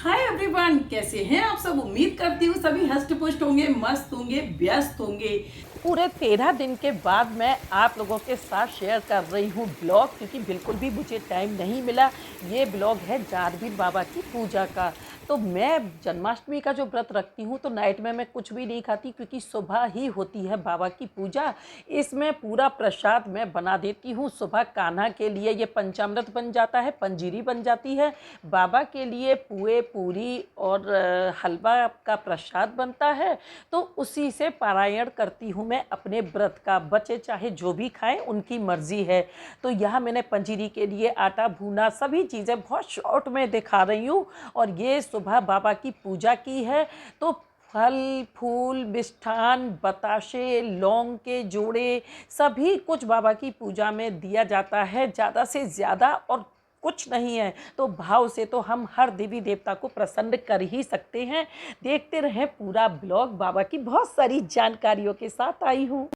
Hi everyone, कैसे हैं आप सब। उम्मीद करती हूँ सभी हष्ट पुष्ट होंगे, मस्त होंगे, व्यस्त होंगे। पूरे 13 दिन के बाद मैं आप लोगों के साथ शेयर कर रही हूँ ब्लॉग, क्योंकि बिल्कुल भी मुझे टाइम नहीं मिला। ये ब्लॉग है जारवीर बाबा की पूजा का। तो मैं जन्माष्टमी का जो व्रत रखती हूँ तो नाइट में मैं कुछ भी नहीं खाती, क्योंकि सुबह ही होती है बाबा की पूजा। इसमें पूरा प्रसाद मैं बना देती हूँ। सुबह कान्हा के लिए ये पंचामृत बन जाता है, पंजीरी बन जाती है। बाबा के लिए पुए, पूरी और हलवा का प्रसाद बनता है। तो उसी से पारायण करती हूँ मैं अपने व्रत का। बच्चे चाहे जो भी खाएं, उनकी मर्जी है। तो यहाँ मैंने पंजीरी के लिए आटा भूना, सभी चीज़ें बहुत शॉर्ट में दिखा रही हूँ। और ये सुबह बाबा की पूजा की है। तो फल फूल, मिष्ठान, बताशे, लौंग के जोड़े, सभी कुछ बाबा की पूजा में दिया जाता है, ज़्यादा से ज़्यादा और कुछ नहीं है। तो भाव से तो हम हर देवी देवता को प्रसन्न कर ही सकते हैं। देखते रहें पूरा ब्लॉग। बाबा की बहुत सारी जानकारियों के साथ आई हूँ।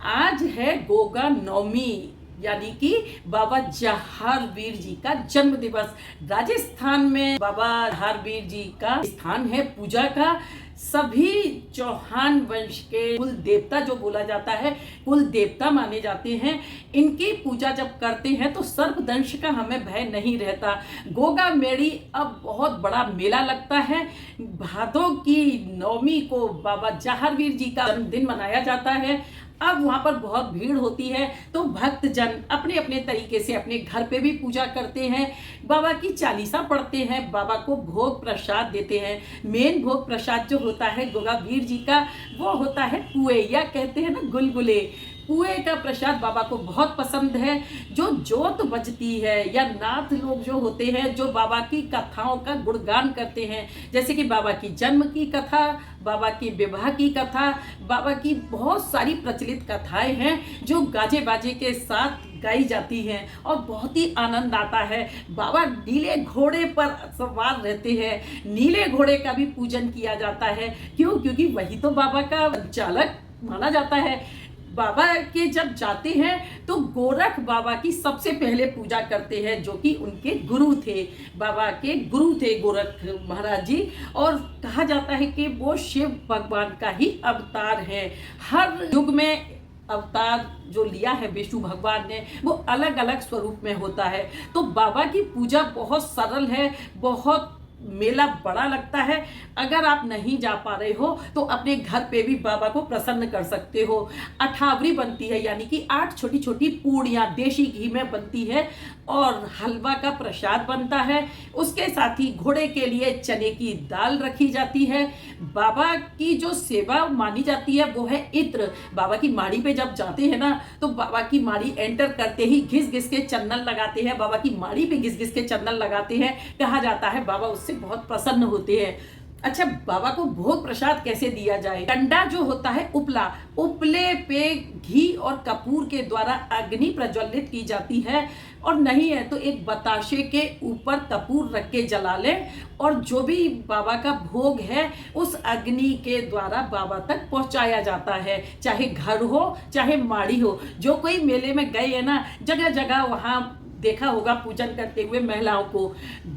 आज है गोगा नवमी, यानी कि बाबा जहारवीर जी का जन्म दिवस। राजस्थान में बाबा जहारवीर जी का स्थान है पूजा का। सभी चौहान वंश के कुल देवता जो बोला जाता है, कुल देवता माने जाते हैं। इनकी पूजा जब करते हैं तो सर्पदंश का हमें भय नहीं रहता। गोगा मेड़ी अब बहुत बड़ा मेला लगता है। भादों की नवमी को बाबा जहारवीर जी का जन्मदिन मनाया जाता है। अब वहाँ पर बहुत भीड़ होती है, तो भक्तजन अपने अपने तरीके से अपने घर पे भी पूजा करते हैं, बाबा की चालीसा पढ़ते हैं, बाबा को भोग प्रसाद देते हैं। मेन भोग प्रसाद जो होता है गोगावीर जी का, वो होता है पुए, या कहते हैं ना गुलगुले। पुए का प्रसाद बाबा को बहुत पसंद है। जो जोत बजती है या नाथ लोग जो होते हैं, जो बाबा की कथाओं का गुणगान करते हैं, जैसे कि बाबा की जन्म की कथा, बाबा की विवाह की कथा, बाबा की बहुत सारी प्रचलित कथाएं हैं जो गाजे बाजे के साथ गाई जाती हैं और बहुत ही आनंद आता है। बाबा नीले घोड़े पर सवार रहते हैं। नीले घोड़े का भी पूजन किया जाता है। क्यों? क्योंकि वही तो बाबा का चालक माना जाता है। बाबा के जब जाते हैं तो गोरख बाबा की सबसे पहले पूजा करते हैं, जो कि उनके गुरु थे। बाबा के गुरु थे गोरख महाराज जी। और कहा जाता है कि वो शिव भगवान का ही अवतार है। हर युग में अवतार जो लिया है विष्णु भगवान ने, वो अलग अलग स्वरूप में होता है। तो बाबा की पूजा बहुत सरल है, बहुत मेला बड़ा लगता है। अगर आप नहीं जा पा रहे हो तो अपने घर पे भी बाबा को प्रसन्न कर सकते हो। अठावरी बनती है, यानी कि 8 छोटी छोटी पूड़ियाँ देशी घी में बनती है और हलवा का प्रसाद बनता है। उसके साथ ही घोड़े के लिए चने की दाल रखी जाती है। बाबा की जो सेवा मानी जाती है वो है इत्र। बाबा की माड़ी पे जब जाते हैं ना, तो बाबा की माड़ी एंटर करते ही घिस घिस के चंदन लगाते हैं। बाबा की माड़ी पे घिस घिस के चंदन लगाते हैं। कहा जाता है बाबा उससे बहुत प्रसन्न होते हैं। अच्छा, बाबा को भोग प्रसाद कैसे दिया जाए? कंडा जो होता है उपला, उपले पे घी और कपूर के द्वारा अग्नि प्रज्वलित की जाती है। और नहीं है तो एक बताशे के ऊपर कपूर रख के जला लें, और जो भी बाबा का भोग है उस अग्नि के द्वारा बाबा तक पहुंचाया जाता है। चाहे घर हो चाहे माड़ी हो। जो कोई मेले में गए है ना, जगह जगह वहाँ देखा होगा पूजन करते हुए महिलाओं को।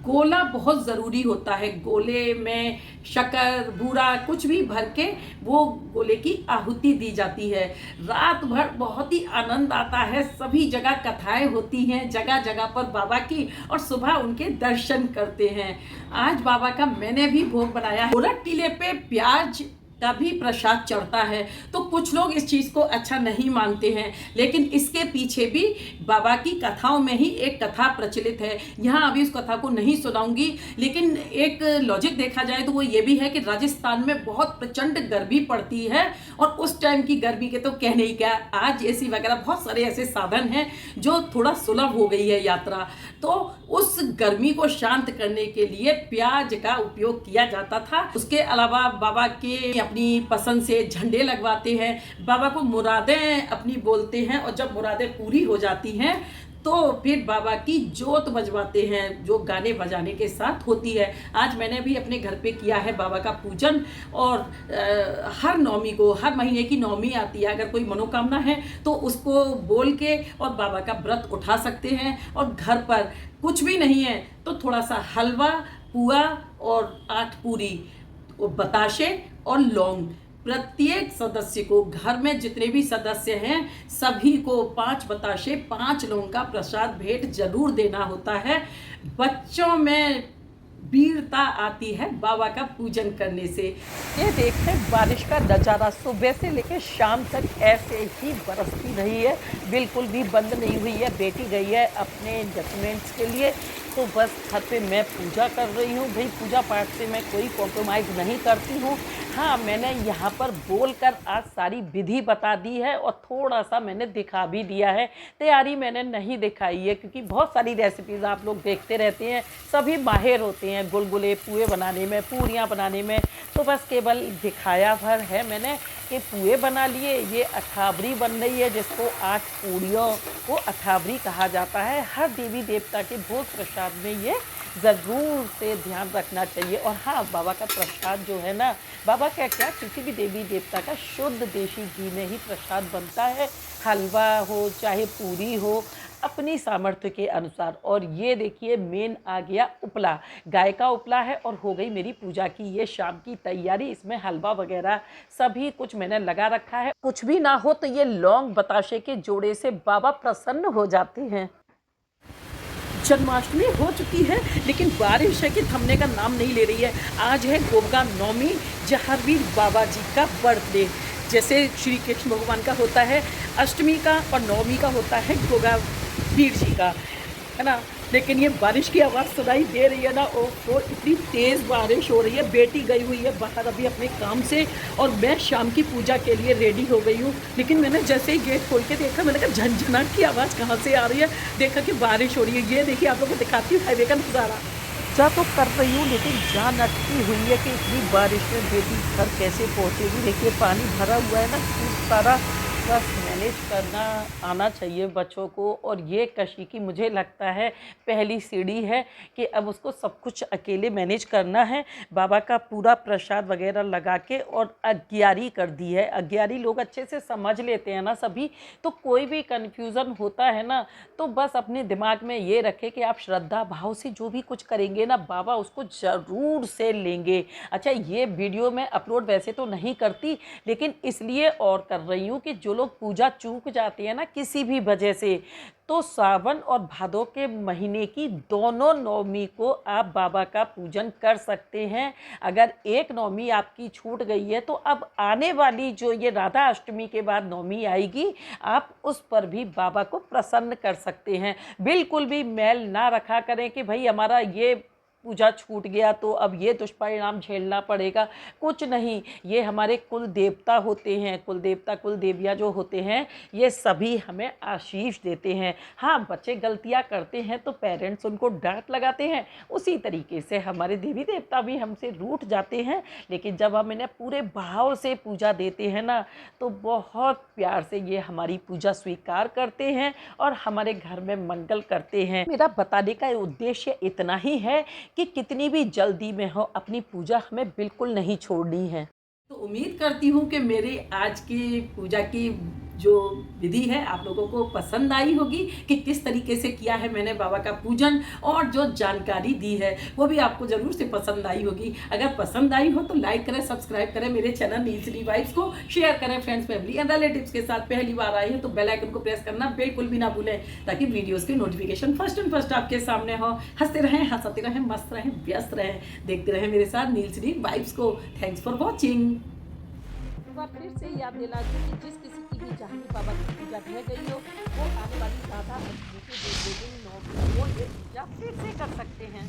गोला बहुत ज़रूरी होता है। गोले में शक्कर, बूरा कुछ भी भर के वो गोले की आहुति दी जाती है। रात भर बहुत ही आनंद आता है। सभी जगह कथाएं होती हैं जगह जगह पर बाबा की, और सुबह उनके दर्शन करते हैं। आज बाबा का मैंने भी भोग बनाया है। गोरख टीले पे प्याज का भी प्रसाद चढ़ता है। तो कुछ लोग इस चीज़ को अच्छा नहीं मानते हैं, लेकिन इसके पीछे भी बाबा की कथाओं में ही एक कथा प्रचलित है। यहाँ अभी उस कथा को नहीं सुनाऊंगी, लेकिन एक लॉजिक देखा जाए तो वो ये भी है कि राजस्थान में बहुत प्रचंड गर्मी पड़ती है, और उस टाइम की गर्मी के तो कहने ही क्या। आज एसी वगैरह बहुत सारे ऐसे साधन हैं जो थोड़ा सुलभ हो गई है यात्रा। तो उस गर्मी को शांत करने के लिए प्याज का उपयोग किया जाता था। उसके अलावा बाबा के अपनी पसंद से झंडे लगवाते हैं। बाबा को मुरादें अपनी बोलते हैं, और जब मुरादें पूरी हो जाती हैं तो फिर बाबा की जोत बजवाते हैं, जो गाने बजाने के साथ होती है। आज मैंने भी अपने घर पे किया है बाबा का पूजन। और हर नवमी को, हर महीने की नवमी आती है, अगर कोई मनोकामना है तो उसको बोल के और बाबा का व्रत उठा सकते हैं। और घर पर कुछ भी नहीं है तो थोड़ा सा हलवा पुआ और 8 पूरी, वो बताशे और लौंग। प्रत्येक सदस्य को, घर में जितने भी सदस्य हैं सभी को 5 बताशे 5 लौंग का प्रसाद भेंट जरूर देना होता है। बच्चों में वीरता आती है बाबा का पूजन करने से। ये देखें बारिश का नज़ारा सुबह से लेकर शाम तक ऐसे ही बरसती रही है, बिल्कुल भी बंद नहीं हुई है। बेटी गई है अपने डॉक्यूमेंट्स के लिए, तो बस घर पे मैं पूजा कर रही हूँ। भाई पूजा पाठ से मैं कोई कॉम्प्रोमाइज़ नहीं करती हूँ। हाँ, मैंने यहाँ पर बोलकर आज सारी विधि बता दी है और थोड़ा सा मैंने दिखा भी दिया है। तैयारी मैंने नहीं दिखाई है क्योंकि बहुत सारी रेसिपीज़ आप लोग देखते रहते हैं, सभी माहिर होते हैं गुलगुले पुए बनाने में, पूरियाँ बनाने में। तो बस केवल दिखाया भर है मैंने कि पुए बना लिए। ये अठावरी बन रही है, जिसको 8 पूड़ियों को अठावरी कहा जाता है। हर देवी देवता के भोग प्रसाद में ये ज़रूर से ध्यान रखना चाहिए। और हाँ, बाबा का प्रसाद जो है ना, बाबा का क्या, किसी भी देवी देवता का शुद्ध देसी घी में ही प्रसाद बनता है। हलवा हो चाहे पूरी हो, अपनी सामर्थ्य के अनुसार। और ये देखिए मेन आ गया उपला, गाय का उपला है और हो गई मेरी पूजा की ये शाम की तैयारी। इसमें हलवा वगैरह सभी कुछ मैंने लगा रखा है। कुछ भी ना हो तो ये लौंग बताशे के जोड़े से बाबा प्रसन्न हो जाते हैं। जन्माष्टमी हो चुकी है लेकिन बारिश है कि थमने का नाम नहीं ले रही है। आज है गोगा नवमी, जहारवीर बाबा जी का बर्थडे। जैसे श्री कृष्ण भगवान का होता है अष्टमी का और नवमी का होता है गोगा वीर जी का, है ना। लेकिन ये बारिश की आवाज़ सुनाई दे रही है ना, वो इतनी तेज़ बारिश हो रही है। बेटी गई हुई है बाहर अभी अपने काम से और मैं शाम की पूजा के लिए रेडी हो गई हूँ। लेकिन मैंने जैसे ही गेट खोल के देखा, मैंने कहा झनझनाहट की आवाज़ कहाँ से आ रही है। देखा कि बारिश हो रही है। ये देखिए आप लोगों को दिखाती हूँ हाईवे का नज़ारा। पूजा तो कर रही हूँ लेकिन जान अटकी हुई है कि इतनी बारिश में बेटी घर कैसे पहुँचेगी। देखिए पानी भरा हुआ है ना खूब सारा, बस मैनेज करना आना चाहिए बच्चों को। और ये कशी की मुझे लगता है पहली सीढ़ी है कि अब उसको सब कुछ अकेले मैनेज करना है। बाबा का पूरा प्रसाद वगैरह लगा के और अग्यारी कर दी है। अग्यारी लोग अच्छे से समझ लेते हैं ना सभी, तो कोई भी कन्फ्यूज़न होता है ना तो बस अपने दिमाग में ये रखें कि आप श्रद्धा भाव से जो भी कुछ करेंगे ना, बाबा उसको ज़रूर से लेंगे। अच्छा, ये वीडियो मैं अपलोड वैसे तो नहीं करती लेकिन इसलिए और कर रही हूँ कि जो लोग पूजा चूक जाते हैं ना किसी भी वजह से, तो सावन और भादों के महीने की दोनों नवमी को आप बाबा का पूजन कर सकते हैं। अगर एक नवमी आपकी छूट गई है तो अब आने वाली जो ये राधा अष्टमी के बाद नवमी आएगी, आप उस पर भी बाबा को प्रसन्न कर सकते हैं। बिल्कुल भी मैल ना रखा करें कि भाई हमारा ये पूजा छूट गया तो अब ये दुष्परिणाम झेलना पड़ेगा। कुछ नहीं, ये हमारे कुल देवता होते हैं, कुल देवता कुल देवियाँ जो होते हैं ये सभी हमें आशीष देते हैं। हाँ, बच्चे गलतियाँ करते हैं तो पेरेंट्स उनको डांट लगाते हैं, उसी तरीके से हमारे देवी देवता भी हमसे रूठ जाते हैं। लेकिन जब हम इन्हें पूरे भाव से पूजा देते हैं ना तो बहुत प्यार से ये हमारी पूजा स्वीकार करते हैं और हमारे घर में मंगल करते हैं। मेरा बताने का उद्देश्य इतना ही है कि कितनी भी जल्दी में हो अपनी पूजा हमें बिल्कुल नहीं छोड़नी है। तो उम्मीद करती हूँ कि मेरी आज की पूजा की जो विधि है आप लोगों को पसंद आई होगी कि किस तरीके से किया है मैंने बाबा का पूजन, और जो जानकारी दी है वो भी आपको ज़रूर से पसंद आई होगी। अगर पसंद आई हो तो लाइक करें, सब्सक्राइब करें मेरे चैनल नीलश्री वाइब्स को, शेयर करें फ्रेंड्स फैमिली एंड रिलेटिव्स के साथ। पहली बार आए हैं तो बेल आइकन को प्रेस करना बिल्कुल भी ना भूलें ताकि वीडियोज़ की नोटिफिकेशन फर्स्ट एंड फर्स्ट आपके सामने हो। हंसते रहें, हंसाते रहें, मस्त रहें, व्यस्त रहें, देखते रहें मेरे साथ नीलश्री वाइब्स को। Thanks for watching. फिर से याद दिला दूं कि जिस किसी की भी जहाँ बाबा की पूजा रह गई हो वो आने वाली राधा अष्टमी के 2 दिन 9 दिन वो ये पूजा फिर से कर सकते हैं।